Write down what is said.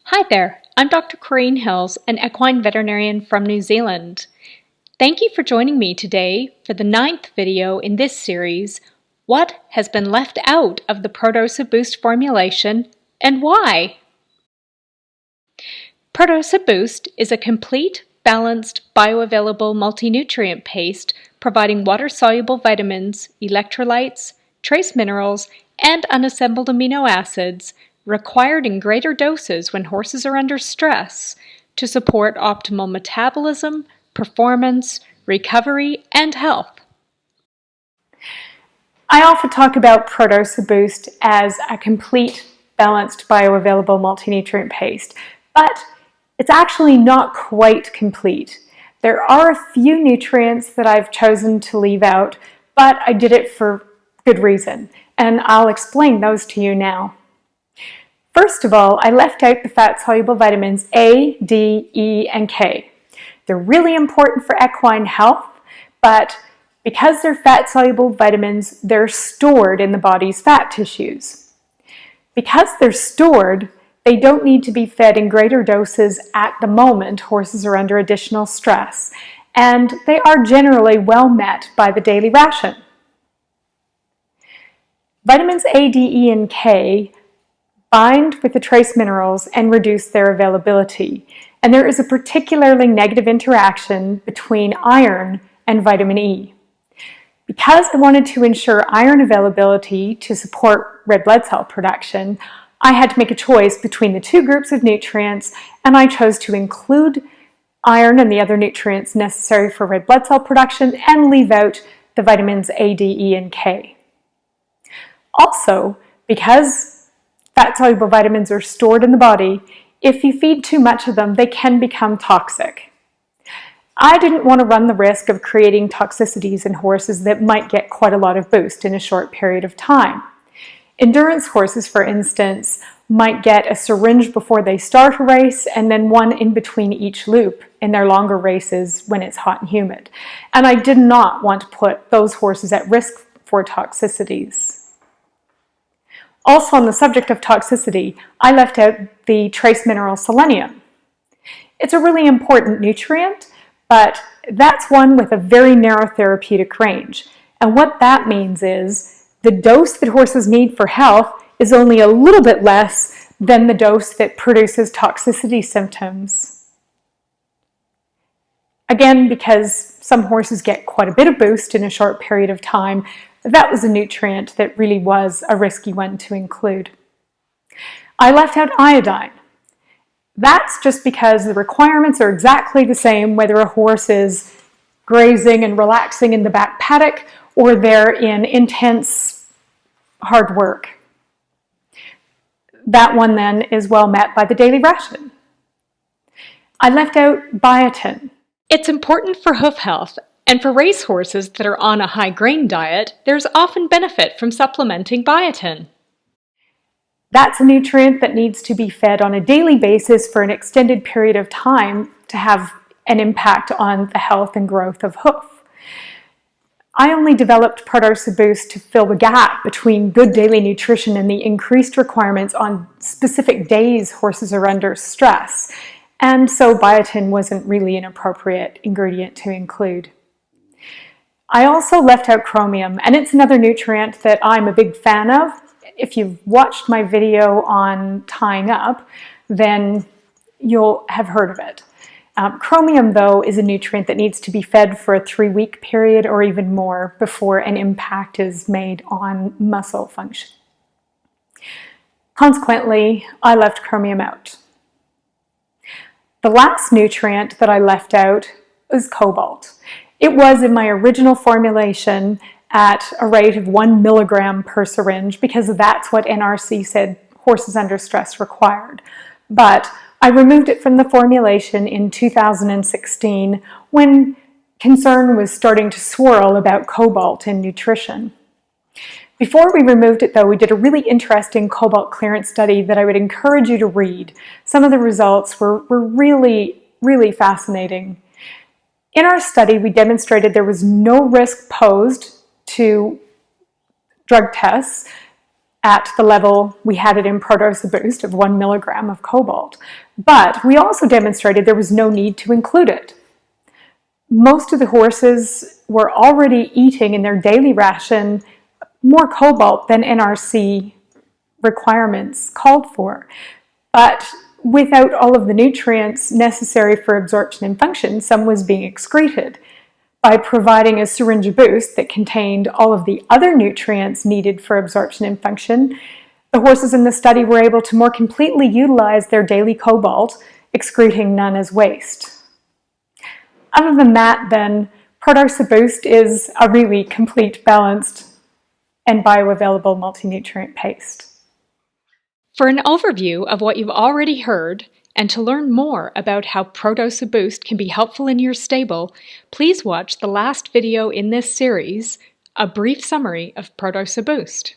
Hi there, I'm Dr. Corrine Hills, an equine veterinarian from New Zealand. Thank you for joining me today for the 9th video in this series, What has been left out of the Pro-Dosa BOOST formulation and why? Pro-Dosa BOOST is a complete, balanced, bioavailable multi-nutrient paste providing water-soluble vitamins, electrolytes, trace minerals, and unassembled amino acids required in greater doses when horses are under stress to support optimal metabolism, performance, recovery, and health. I often talk about Pro-Dosa BOOST as a complete, balanced, bioavailable multi-nutrient paste, but it's actually not quite complete. There are a few nutrients that I've chosen to leave out, but I did it for good reason, and I'll explain those to you now. First of all, I left out the fat-soluble vitamins A, D, E, and K. They're really important for equine health, but because they're fat-soluble vitamins, they're stored in the body's fat tissues. Because they're stored, they don't need to be fed in greater doses at the moment horses are under additional stress, and they are generally well met by the daily ration. Vitamins A, D, E, and K bind with the trace minerals and reduce their availability, and there is a particularly negative interaction between iron and vitamin E. Because I wanted to ensure iron availability to support red blood cell production, I had to make a choice between the two groups of nutrients, and I chose to include iron and the other nutrients necessary for red blood cell production and leave out the vitamins A, D, E, and K. Also, because fat-soluble vitamins are stored in the body, if you feed too much of them, they can become toxic. I didn't want to run the risk of creating toxicities in horses that might get quite a lot of boost in a short period of time. Endurance horses, for instance, might get a syringe before they start a race and then one in between each loop in their longer races when it's hot and humid. And I did not want to put those horses at risk for toxicities. Also, on the subject of toxicity, I left out the trace mineral selenium. It's a really important nutrient, but that's one with a very narrow therapeutic range. And what that means is the dose that horses need for health is only a little bit less than the dose that produces toxicity symptoms. Again, because some horses get quite a bit of boost in a short period of time, that was a nutrient that really was a risky one to include. I left out iodine. That's just because the requirements are exactly the same whether a horse is grazing and relaxing in the back paddock or they're in intense hard work. That one then is well met by the daily ration. I left out biotin. It's important for hoof health, and for racehorses that are on a high grain diet, there's often benefit from supplementing biotin. That's a nutrient that needs to be fed on a daily basis for an extended period of time to have an impact on the health and growth of hoof. I only developed Pro-Dosa BOOST to fill the gap between good daily nutrition and the increased requirements on specific days horses are under stress, and so biotin wasn't really an appropriate ingredient to include. I also left out chromium, and it's another nutrient that I'm a big fan of. If you've watched my video on tying up, then you'll have heard of it. Chromium, though, is a nutrient that needs to be fed for a 3-week period or even more before an impact is made on muscle function. Consequently, I left chromium out. The last nutrient that I left out was cobalt. It was in my original formulation at a rate of 1 milligram per syringe because that's what NRC said horses under stress required. But I removed it from the formulation in 2016 when concern was starting to swirl about cobalt in nutrition. Before we removed it, though, we did a really interesting cobalt clearance study that I would encourage you to read. Some of the results were really, really fascinating. In our study, we demonstrated there was no risk posed to drug tests at the level we had it in Pro-Dosa BOOST of 1 milligram of cobalt, but we also demonstrated there was no need to include it. Most of the horses were already eating in their daily ration more cobalt than NRC requirements called for, but without all of the nutrients necessary for absorption and function, some was being excreted. By providing a syringe boost that contained all of the other nutrients needed for absorption and function, the horses in the study were able to more completely utilize their daily cobalt, excreting none as waste. Other than that, then, Pro-Dosa BOOST is a really complete, balanced, and bioavailable multi-nutrient paste. For an overview of what you've already heard, and to learn more about how Pro-Dosa BOOST can be helpful in your stable, please watch the last video in this series, a brief summary of Pro-Dosa BOOST.